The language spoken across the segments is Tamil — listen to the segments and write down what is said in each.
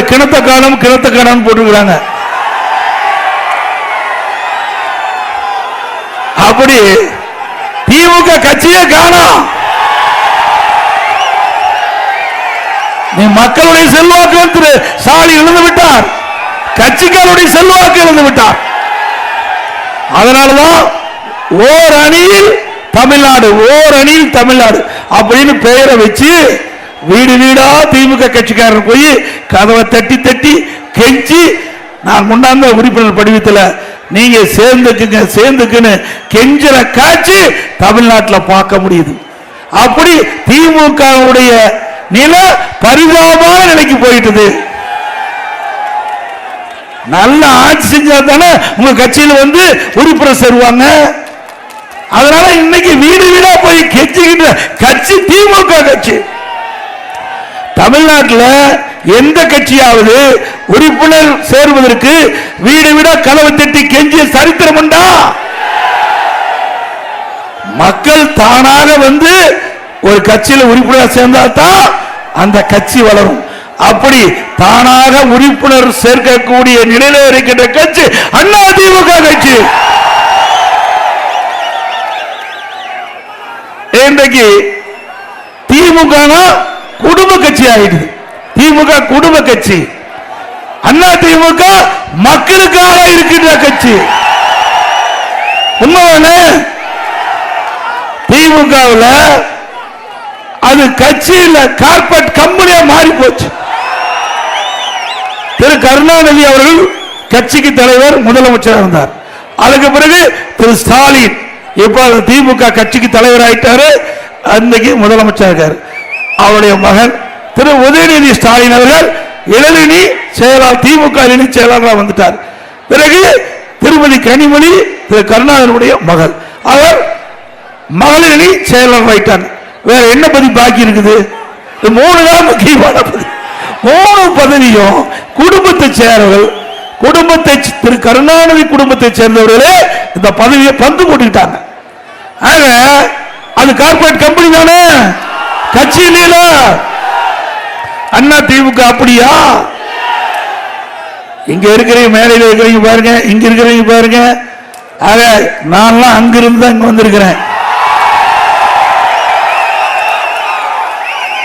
கிணத்த காலம் போட்டுருக்காங்க. அப்படி திமுக கட்சியே காணோம். நீ மக்களுடைய செல்வாக்கு திரு ஸ்டாலின் இழந்து விட்டார், கட்சிக்காரருடைய செல்வாக்கு இழந்து விட்டார். அதனாலதான் ஓர் அணியில் தமிழ்நாடு அப்படின்னு பெயரை வச்சு வீடு வீடா திமுக கட்சிக்காரர் போய் கதவை தட்டி தட்டி கெஞ்சி, நான் முன்னாந்த உறுப்பினர் படிவத்தில் நீங்க சேர்ந்துக்குன்னு கெஞ்சற காட்சி தமிழ்நாட்டில் பார்க்க முடியுது. அப்படி திமுகவுடைய நில பரிதாபமான நிலைக்கு போயிட்டது. நல்ல ஆட்சி செஞ்சா தானே உங்க கட்சியில் உறுப்பினர் சேருவாங்க. அதனால இன்னைக்கு வீடு வீடா போய் கெஞ்சிக்கிட்ட கட்சி திமுக கட்சி. தமிழ்நாட்டில் எந்த கட்சியாவது உறுப்பினர் சேருவதற்கு வீடு வீடா கதவை தட்டி கெஞ்சிய சரித்திரம் உண்டா? மக்கள் தானாக ஒரு கட்சியில் உறுப்பினர் சேர்ந்தால்தான் அந்த கட்சி வளரும். அப்படி தானாக உறுப்பினர் சேர்க்கக்கூடிய நிலையில இருக்கின்ற கட்சி அண்ணா திமுக கட்சி. இன்றைக்கு திமுக குடும்ப கட்சி ஆயிடுது. திமுக குடும்ப கட்சி, அண்ணா திமுக மக்களுக்காக இருக்கின்ற கட்சி. உண்மைதானே? திமுகவில் அது கட்சியில் கார்பரேட் கம்பெனியா மாறி போச்சு. திரு கருணாநிதி அவர்கள் கட்சிக்கு தலைவர், முதலமைச்சர் இருந்தார். அதுக்கு பிறகு திரு ஸ்டாலின் இப்ப திமுக கட்சிக்கு தலைவர் ஆயிட்டாரு, அன்னைக்கு முதலமைச்சர் இருக்காரு. அவருடைய மகன் திரு உதயநிதி ஸ்டாலின் அவர்கள் இளநிலை செயலாளர், திமுக இளநிலை செயலாளராக வந்துட்டார். பிறகு திருமதி கனிமொழி திரு கருணாநிதியுடைய மகள், அவர் மகளிரணி செயலாளர் ஆயிட்டார். வேற என்ன பதவி பாக்கி இருக்குது? 3 தான் முக்கியமான பதவி. 3 பதவியும் குடும்பத்தை சேர்ந்தவர்கள், குடும்பத்தை திரு கருணாநிதி குடும்பத்தை சேர்ந்தவர்களே இந்த பதவியை பங்கு போட்டுக்கிட்டாங்க. ஆக அது கார்பரேட் கம்பெனி தானே, கட்சி இல்ல. அண்ணா திமுக அப்படியா? இங்க இருக்கிறீங்க, மேடையில் இருக்கிறீங்க பாருங்க, இங்க இருக்கிறீங்க பாருங்க. ஆக நான்லாம் அங்கிருந்து இங்க வந்திருக்கிறேன்.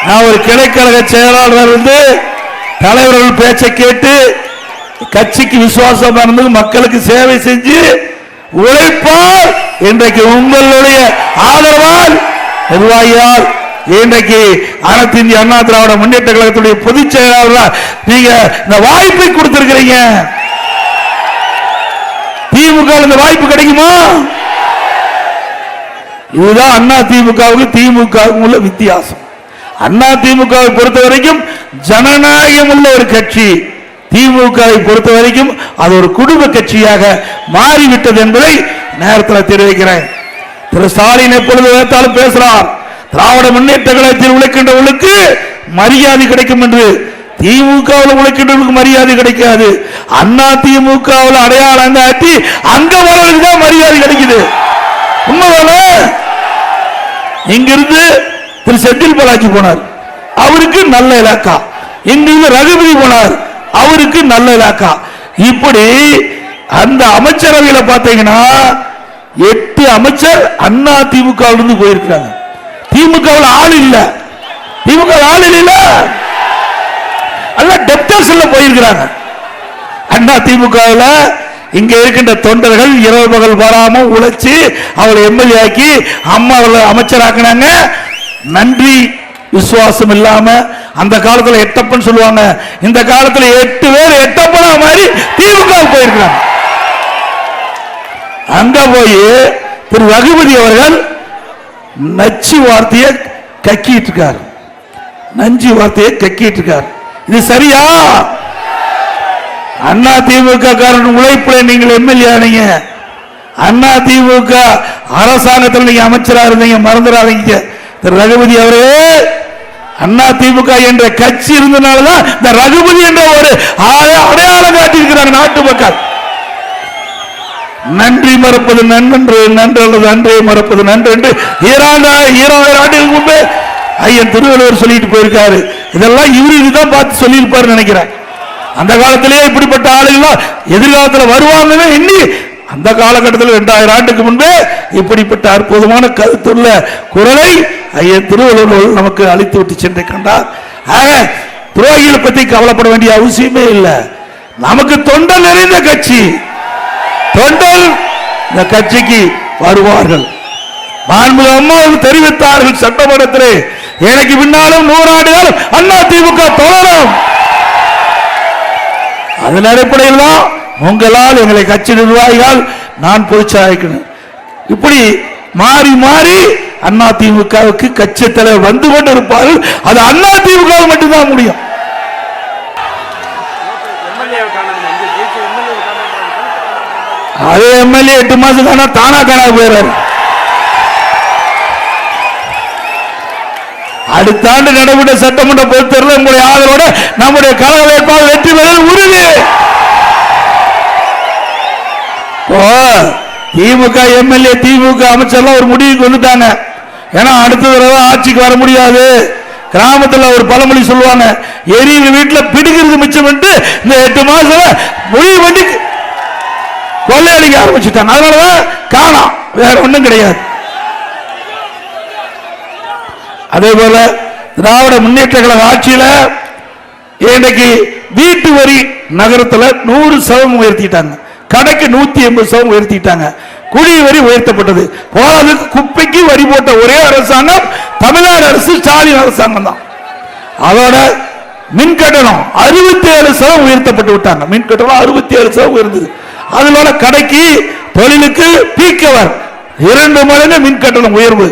நான் ஒரு கிளைக்கழக செயலாளர் தலைவர்கள் பேச்சை கேட்டு கட்சிக்கு விசுவாசமா இருந்து மக்களுக்கு சேவை செஞ்சு உழைப்பால் இன்றைக்கு உங்களுடைய ஆதரவால் நிர்வாகியால் இன்றைக்கு அனைத்து இந்திய அண்ணா திராவிட முன்னேற்ற கழகத்துடைய பொதுச் செயலாளர் நீங்க இந்த வாய்ப்பை கொடுத்திருக்கிறீங்க. திமுக இந்த வாய்ப்பு கிடைக்குமா? இதுதான் அண்ணா திமுகவுக்கு திமுகவுக்கும் உள்ள வித்தியாசம். அண்ணா திமுகவை பொறுத்த வரைக்கும் ஜனநாயகம் உள்ள ஒரு கட்சி, திமுகவை பொறுத்த வரைக்கும் அது ஒரு குடும்ப கட்சியாக மாறிவிட்டது என்பதை நேரத்தில் தெரிவிக்கிறேன். திரு ஸ்டாலின் எப்பொழுது வேத்தாலும் பேசுறார், திராவிட முன்னேற்ற கழகத்தில் உழைக்கின்றவர்களுக்கு மரியாதை கிடைக்கும் என்று. திமுகவில் உழைக்கின்றவர்களுக்கு மரியாதை கிடைக்காது. அண்ணா திமுகவில் அடையாளம் காட்டி அங்க வரவர்களுக்கு தான் மரியாதை கிடைக்குது. உண்மைதானே? இங்கிருந்து திரு செந்தில் பாலாஜி போனார், அவருக்கு நல்ல இலாக்கா. இங்கிருந்து ரகுபதி போனார், அவருக்கு நல்ல இலாக்கா. இப்படி அந்த அமைச்சரவையில பாத்தீங்கன்னா 8 அமைச்சர் அண்ணா திமுக போயிருக்காங்க. திமுகவில் ஆள் இல்ல, திமுக ஆள் இல்ல, டெப்டர்ஸ் போயிருக்கிறாங்க. அண்ணா திமுகவில் இங்க இருக்கின்ற தொண்டர்கள் இரவு பகல் வராம உழைச்சி அவளை எம்எல்ஏ ஆக்கி அம்மா அமைச்சராக்குனாங்க. நன்றி விசுவாசம் இல்லாம அந்த காலத்தில் எட்டப்பன் சொல்லுவாங்க, இந்த காலத்தில் 8 பேர் எட்டப்பனா மாதிரி திமுக போயிருக்கிறாங்க. அங்க போய் திரு ரகுபதி அவர்கள் நச்சு வார்த்தையை கக்கிட்டு இருக்கார், நஞ்சு வார்த்தையை கக்கிட்டு இருக்கார். இது சரியா? அண்ணா திமுக காரன் உழைப்புல நீங்கள் எம்எல்ஏ ஆனீங்க, அண்ணா திமுக அரசாங்கத்தில் நீங்க அமைச்சரா இருந்தீங்க, மறந்துடாதீங்க. திரு ரகுபதி அவரே, அண்ணா திமுக என்ற கட்சி இருந்தனாலதான் இந்த ரகுபதி என்ற ஒரு அடையாளம் காட்டியிருக்கிறாங்க நாட்டு மக்கள். நன்றி மறப்பது நன்றன்று, நன்றல்லது அன்றே மறப்பது நன்று என்று 2000 ஆண்டுகளுக்கு முன்பே ஐயன் திருவள்ளுவர் சொல்லிட்டு போயிருக்காரு. இதெல்லாம் இவரு இதுதான் பார்த்து சொல்லியிருப்பாரு நினைக்கிறேன். அந்த காலத்திலேயே இப்படிப்பட்ட ஆளுகள் எதிர்காலத்தில் வருவாங்கன்னு எண்ணி அந்த காலகட்டத்தில் 2000 ஆண்டுக்கு முன்பே இப்படிப்பட்ட அற்புதமான கருத்துள்ள குரலை ஐயா திருவள்ளுவர் நமக்கு அளித்து விட்டு சென்று கண்டார். ஆக துரோகிகளை பத்தி கவலைப்பட வேண்டிய அவசியமே இல்லை. நமக்கு தொண்டர் நிறைந்த கட்சி, தொண்டர் இந்த கட்சிக்கு வருவார்கள். மாண்புமிகு அம்மா தெரிவித்தார்கள் சட்டமன்றத்திலே, எனக்கு பின்னாலும் 100 ஆண்டுகள் அண்ணா திமுக தொடரும். அதன் அடிப்படையில் தான் உங்களால் எங்களை கட்சி நிர்வாகிகள் நான் பொதுச்சாயக்கணும். இப்படி மாறி மாறி அண்ணா திமுகவுக்கு கட்சி தலைவர் வந்து கொண்டு இருப்பார்கள். அது அண்ணா திமுக மட்டும்தான் முடியும். அதே எம்எல்ஏ 8 மாசம் தானா தானா காணா போயிறாரு. அடுத்த ஆண்டு நடைபெற்ற சட்டமன்ற பொதுத் தேர்தலில் உங்களுடைய ஆதரவோடு நம்முடைய கழக வேட்பாளர் வெற்றி பெறுவது உறுதி. திமுக எம்எல்ஏ திமுக அமைச்சர்லாம் ஒரு முடிவுக்கு வந்துட்டாங்க. ஏன்னா அடுத்த தடவை ஆட்சிக்கு வர முடியாது. கிராமத்தில் ஒரு பழமொழி சொல்லுவாங்க, எரியுங்க வீட்டில் பிடிக்கிறது மிச்சம். இந்த 8 மாசம் முடிவு பண்ணி கொள்ளையடிக்க ஆரம்பிச்சுட்டாங்க. அதனாலதான் காணோம், வேற ஒண்ணும் கிடையாது. அதே போல திராவிட முன்னேற்ற கழக ஆட்சியில இன்னைக்கு வீட்டு வரி நகரத்தில் 100% உயர்த்திட்டாங்க. கடைக்கு 180% உயர்த்திட்டாங்க. குடி வரி உயர்த்தப்பட்டது. போனதுக்கு குப்பைக்கு வரி போட்ட ஒரே அரசாங்கம் தமிழ்நாடு அரசு, ஸ்டாலின் அரசாங்கம் தான். அதோட மின் கட்டணம் 67% உயர்த்தப்பட்டு விட்டாங்க. மின் கட்டணம் 67% உயர்ந்தது. அதனால கடைக்கு தொழிலுக்கு பீக்கவர் 2 மடங்கு மின் கட்டணம் உயர்வு.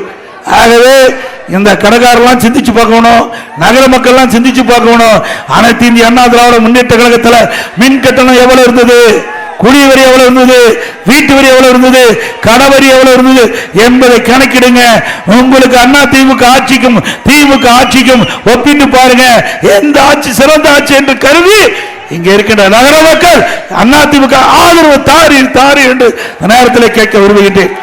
ஆகவே இந்த கடைக்காரெல்லாம் சிந்திச்சு பார்க்கணும், நகர மக்கள் சிந்திச்சு பார்க்கணும். அனைத்து இந்திய அண்ணா திராவிட முன்னேற்ற கழகத்தில் மின் கட்டணம் எவ்வளவு இருந்தது, குடி வரி எவ்வளவு இருந்தது, வீட்டு வரி எவ்வளவு இருந்தது, கடை வரி எவ்வளவு இருந்தது என்பதை கணக்கிடுங்க. உங்களுக்கு அண்ணா திமுக ஆட்சிக்கும் திமுக ஆட்சிக்கும் ஒப்பிட்டு பாருங்க, எந்த ஆட்சி சிறந்த ஆட்சி என்று கருதி இங்க இருக்கின்ற நகர மக்கள் அண்ணா திமுக ஆதரவு தாரி தாரி என்று நேரத்தில் கேட்க விரும்புகின்றேன்.